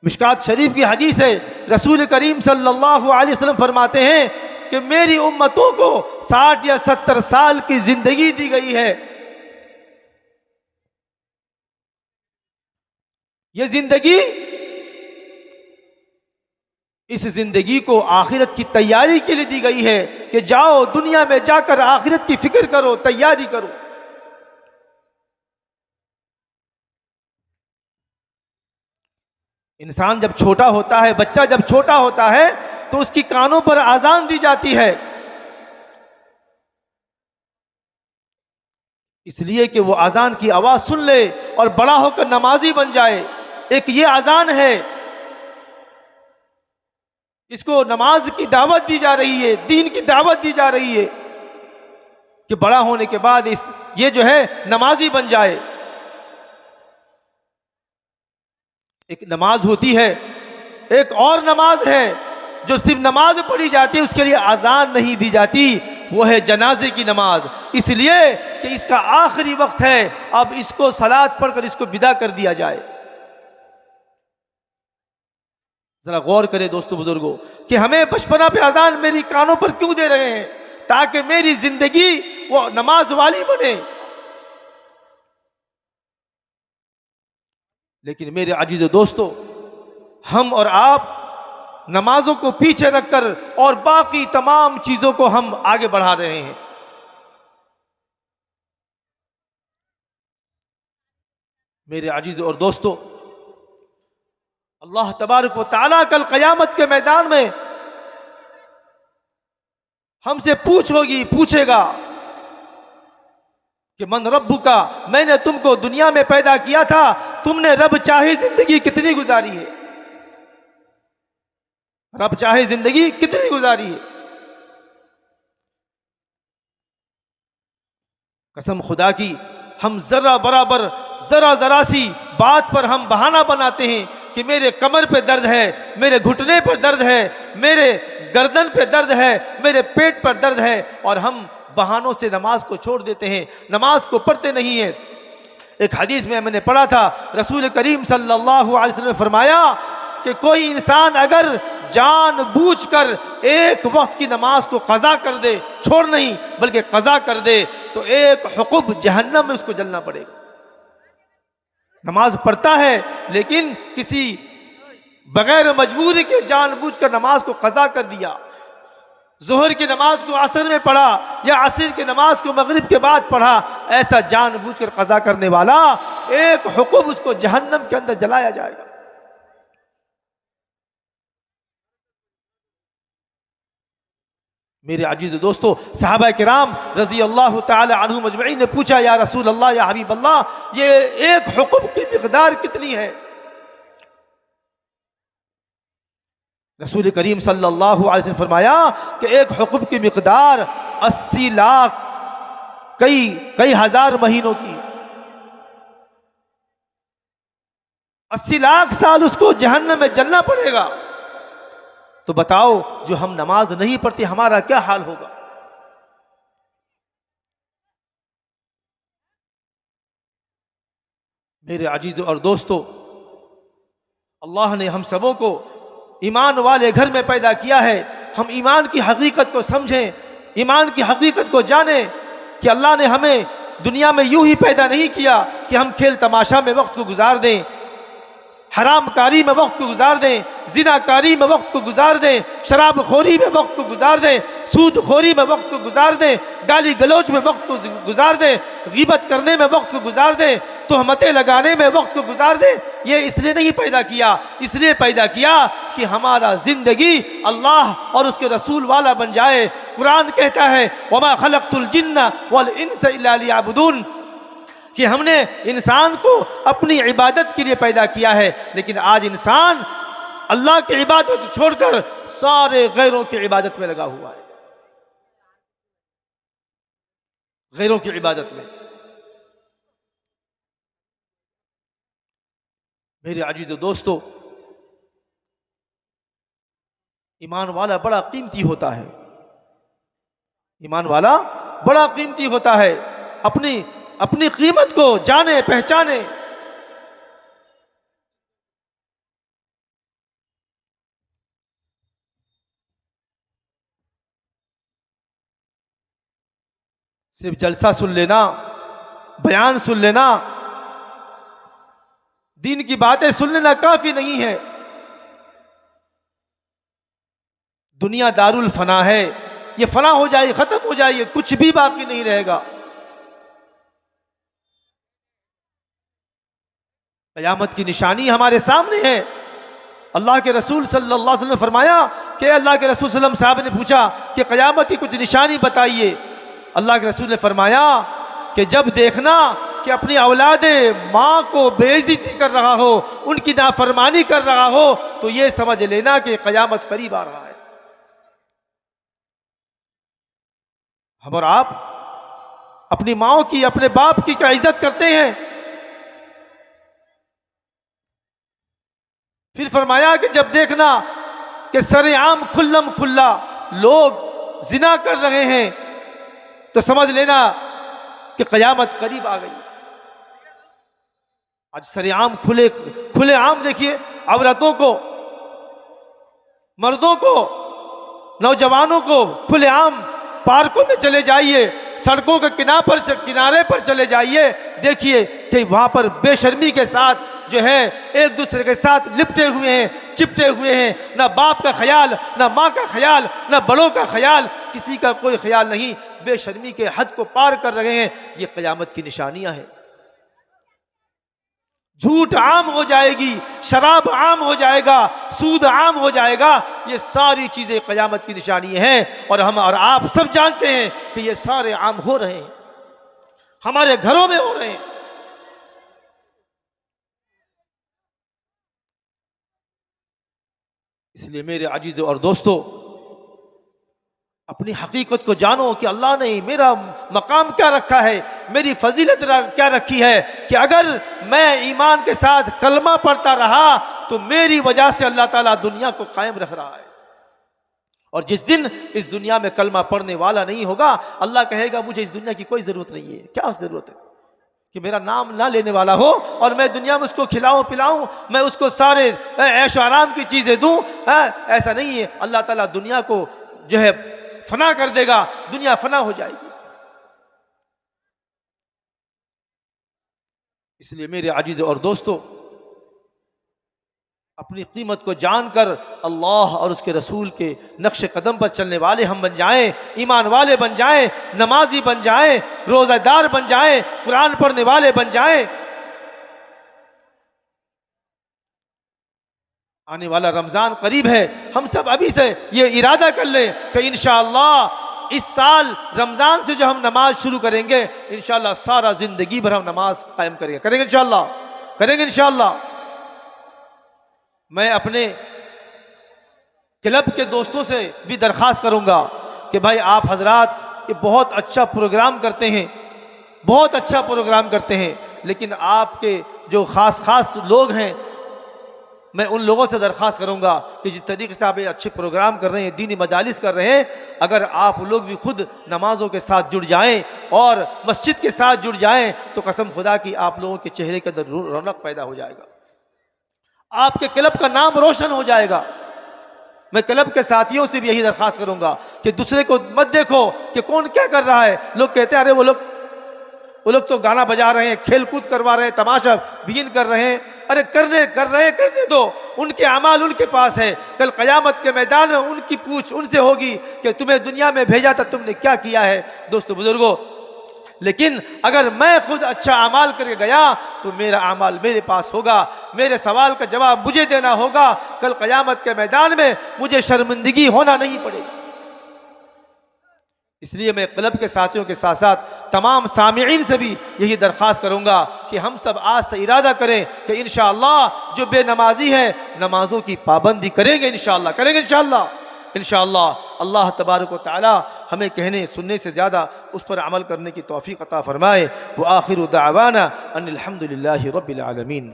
मिशकात शरीफ की हदीस है, रसूल करीम सल्लल्लाहु अलैहि वसल्लम फरमाते हैं कि मेरी उम्मतों को 60 या 70 साल की जिंदगी दी गई है। ये जिंदगी, इस जिंदगी को आखिरत की तैयारी के लिए दी गई है कि जाओ दुनिया में जाकर आखिरत की फिक्र करो, तैयारी करो। इंसान जब छोटा होता है, बच्चा जब छोटा होता है तो उसकी कानों पर आजान दी जाती है, इसलिए कि वो अजान की आवाज सुन ले और बड़ा होकर नमाजी बन जाए। एक ये अजान है, इसको नमाज की दावत दी जा रही है, दीन की दावत दी जा रही है कि बड़ा होने के बाद ये जो है नमाजी बन जाए। एक नमाज होती है, एक और नमाज है जो सिर्फ नमाज पढ़ी जाती है, उसके लिए अजान नहीं दी जाती, वो है जनाजे की नमाज। इसलिए कि इसका आखिरी वक्त है, अब इसको सलात पढ़कर इसको विदा कर दिया जाए। जरा गौर करें दोस्तों बुजुर्गों कि हमें बचपना पे अजान मेरी कानों पर क्यों दे रहे हैं, ताकि मेरी जिंदगी वो नमाज वाली बने। लेकिन मेरे अजीज दोस्तों, हम और आप नमाजों को पीछे रखकर और बाकी तमाम चीजों को हम आगे बढ़ा रहे हैं। मेरे अजीज और दोस्तों, अल्लाह तबारक व तआला कल क़यामत के मैदान में हमसे पूछेगा कि मन रब्बुका, मैंने तुमको दुनिया में पैदा किया था, तुमने रब चाहे जिंदगी कितनी गुजारी है, रब चाहे जिंदगी कितनी गुजारी है। कसम खुदा की, हम जरा बराबर जरा सी बात पर हम बहाना बनाते हैं कि मेरे कमर पे दर्द है, मेरे घुटने पर दर्द है, मेरे गर्दन पे दर्द है, मेरे पेट पर दर्द है, और हम बहानों से नमाज को छोड़ देते हैं, नमाज को पढ़ते नहीं हैं। एक हदीस में मैंने पढ़ा था, रसूल करीम सल्लल्लाहु अलैहि वसल्लम ने फरमाया कि कोई इंसान अगर जानबूझकर एक वक्त की नमाज को कज़ा कर दे, छोड़ नहीं बल्कि कज़ा कर दे, तो एक हुक्म जहन्नम में उसको जलना पड़ेगा। नमाज पढ़ता है लेकिन किसी बगैर मजबूरी के जानबूझकर नमाज को कज़ा कर दिया, जोहर की नमाज को असर में पढ़ा या असर की नमाज को मगरिब के बाद पढ़ा, ऐसा जानबूझकर कज़ा करने वाला एक हुक्म उसको जहन्नम के अंदर जलाया जाएगा। मेरे अजीज दोस्तों, सहाबा किराम रजी अल्लाह ताला अन्हुम अजमईन ने पूछा, या रसूल अल्लाह, या हबीब अल्लाह, ये एक हुक्म की मिक़दार कितनी है? रसूल करीम सल्लल्लाहु अलैहि वसल्लम फरमाया कि एक हुक्म की मिक़दार 80 लाख कई हजार महीनों की, 80 लाख साल उसको जहन्नम में जलना पड़ेगा। तो बताओ, जो हम नमाज नहीं पढ़ते हमारा क्या हाल होगा? मेरे अजीज और दोस्तों, अल्लाह ने हम सबों को ईमान वाले घर में पैदा किया है। हम ईमान की हकीकत को समझें, ईमान की हकीकत को जानें कि अल्लाह ने हमें दुनिया में यूं ही पैदा नहीं किया कि हम खेल तमाशा में वक्त को गुजार दें, हराम कारी में वक्त को गुजार दें, जिनाकारी में वक्त को गुजार दें, शराब खोरी में वक्त को गुजार दें, सूद खोरी में वक्त को गुजार दें, गाली गलौज में वक्त को गुजार दें, गीबत करने में वक्त को गुजार दें, तोहमतें लगाने में वक्त को गुजार दें। ये इसलिए नहीं पैदा किया, इसलिए पैदा किया कि हमारा जिंदगी अल्लाह और उसके रसूल वाला बन जाए। कुरान कहता है, वमा खलक़तुल जिन्ना वल इंसा इल्ला लियअबुदून, कि हमने इंसान को अपनी इबादत के लिए पैदा किया है। लेकिन आज इंसान अल्लाह की इबादत छोड़कर सारे गैरों की इबादत में लगा हुआ है, गैरों की इबादत में। मेरे अजीज दोस्तों, ईमान वाला बड़ा कीमती होता है, ईमान वाला बड़ा कीमती होता है। अपनी कीमत को जाने पहचाने। सिर्फ जलसा सुन लेना, बयान सुन लेना, दीन की बातें सुन लेना काफी नहीं है। दुनिया दारुल फना है, ये फना हो जाएगी, खत्म हो जाएगी, कुछ भी बाकी नहीं रहेगा। क़यामत की निशानी हमारे सामने है। अल्लाह के रसूल सल्लल्लाहु अलैहि वसल्लम ने फरमाया कि अल्लाह के रसूल सल्लल्लाहु अलैहि वसल्लम साहब ने पूछा कि क़यामत की कुछ निशानी बताइए। अल्लाह के रसूल ने फरमाया कि जब देखना कि अपनी औलादे माँ को बेइज्जती कर रहा हो, उनकी नाफरमानी कर रहा हो, तो ये समझ लेना कि क़यामत करीब आ रहा है। हम और आप अपनी माँ की, अपने बाप की क्या इज्जत करते हैं? फिर फरमाया कि जब देखना कि सरेआम खुल्लम खुल्ला लोग जिना कर रहे हैं, तो समझ लेना कि क़यामत करीब आ गई। आज सरेआम खुले आम देखिए, औरतों को, मर्दों को, नौजवानों को खुले आम पार्कों में चले जाइए, सड़कों के किनारे पर चले जाइए, देखिए कि वहां पर बेशर्मी के साथ जो है एक दूसरे के साथ लिपटे हुए हैं, चिपटे हुए हैं। ना बाप का ख्याल, ना माँ का ख्याल, ना बड़ों का ख्याल, किसी का कोई ख्याल नहीं, बेशर्मी के हद को पार कर रहे हैं। ये क़यामत की निशानियां हैं। झूठ आम हो जाएगी, शराब आम हो जाएगा, सूद आम हो जाएगा। ये सारी चीजें क़यामत की निशानी हैं और हम और आप सब जानते हैं कि ये सारे आम हो रहे हैं, हमारे घरों में हो रहे हैं। इसलिए मेरे अजीज और दोस्तों, अपनी हकीकत को जानो कि अल्लाह ने मेरा मकाम क्या रखा है, मेरी फजीलत क्या रखी है, कि अगर मैं ईमान के साथ कलमा पढ़ता रहा तो मेरी वजह से अल्लाह ताला दुनिया को कायम रख रहा है। और जिस दिन इस दुनिया में कलमा पढ़ने वाला नहीं होगा, अल्लाह कहेगा मुझे इस दुनिया की कोई ज़रूरत नहीं है। क्या ज़रूरत है कि मेरा नाम ना लेने वाला हो और मैं दुनिया में उसको खिलाऊं पिलाऊं, मैं उसको सारे ऐश आराम की चीज़ें दूं? ऐसा नहीं है। अल्लाह ताला दुनिया को जो है फना कर देगा, दुनिया फना हो जाएगी। इसलिए मेरे अजीज और दोस्तों, अपनी कीमत को जानकर अल्लाह और उसके रसूल के नक्शे कदम पर चलने वाले हम बन जाएं, ईमान वाले बन जाएं, नमाजी बन जाएं, रोज़ादार बन जाएं, कुरान पढ़ने वाले बन जाएं। आने वाला रमज़ान करीब है, हम सब अभी से ये इरादा कर लें कि इंशाअल्लाह इस साल रमज़ान से जो हम नमाज शुरू करेंगे, इंशाअल्लाह सारा ज़िंदगी भर हम नमाज कायम करेंगे इंशाअल्लाह। मैं अपने क्लब के दोस्तों से भी दरख्वास्त करूंगा कि भाई आप हजरात ये बहुत अच्छा प्रोग्राम करते हैं, बहुत अच्छा प्रोग्राम करते हैं, लेकिन आपके जो ख़ास लोग हैं, मैं उन लोगों से दरख्वास्त करूंगा कि जिस तरीके से आप ये अच्छे प्रोग्राम कर रहे हैं, दीनी मजालिस कर रहे हैं, अगर आप लोग भी खुद नमाज़ों के साथ जुड़ जाएं और मस्जिद के साथ जुड़ जाएं तो कसम खुदा की आप लोगों के चेहरे के अंदर रौनक पैदा हो जाएगा, आपके क्लब का नाम रोशन हो जाएगा। मैं क्लब के साथियों से भी यही दरख्वास्त करूंगा कि दूसरे को मत देखो कि कौन क्या कर रहा है। लोग कहते हैं अरे वो लोग तो गाना बजा रहे हैं, खेल कूद करवा रहे हैं, तमाशा बीन कर रहे हैं। अरे करने दो, उनके अमाल उनके पास है। कल क़यामत के मैदान में उनकी पूछ उनसे होगी कि तुम्हें दुनिया में भेजा था, तुमने क्या किया है। दोस्तों बुजुर्गों, लेकिन अगर मैं खुद अच्छा अमाल करके गया तो मेरा अमाल मेरे पास होगा, मेरे सवाल का जवाब मुझे देना होगा। कल क़यामत के मैदान में मुझे शर्मिंदगी होना नहीं पड़ेगा। इसलिए मैं क्लब के साथियों के साथ साथ तमाम सामिईन से भी यही दरख्वास्त करूंगा कि हम सब आज से इरादा करें कि इंशाअल्लाह जो बेनमाजी है नमाजों की पाबंदी करेंगे, इंशाअल्लाह। अल्लाह तबारक व तआला हमें कहने सुनने से ज़्यादा उस पर अमल करने की तौफीक अता फरमाए। व आखिरु दावाना अनिल हम्दुलिल्लाहि रब्बिल आलमीन।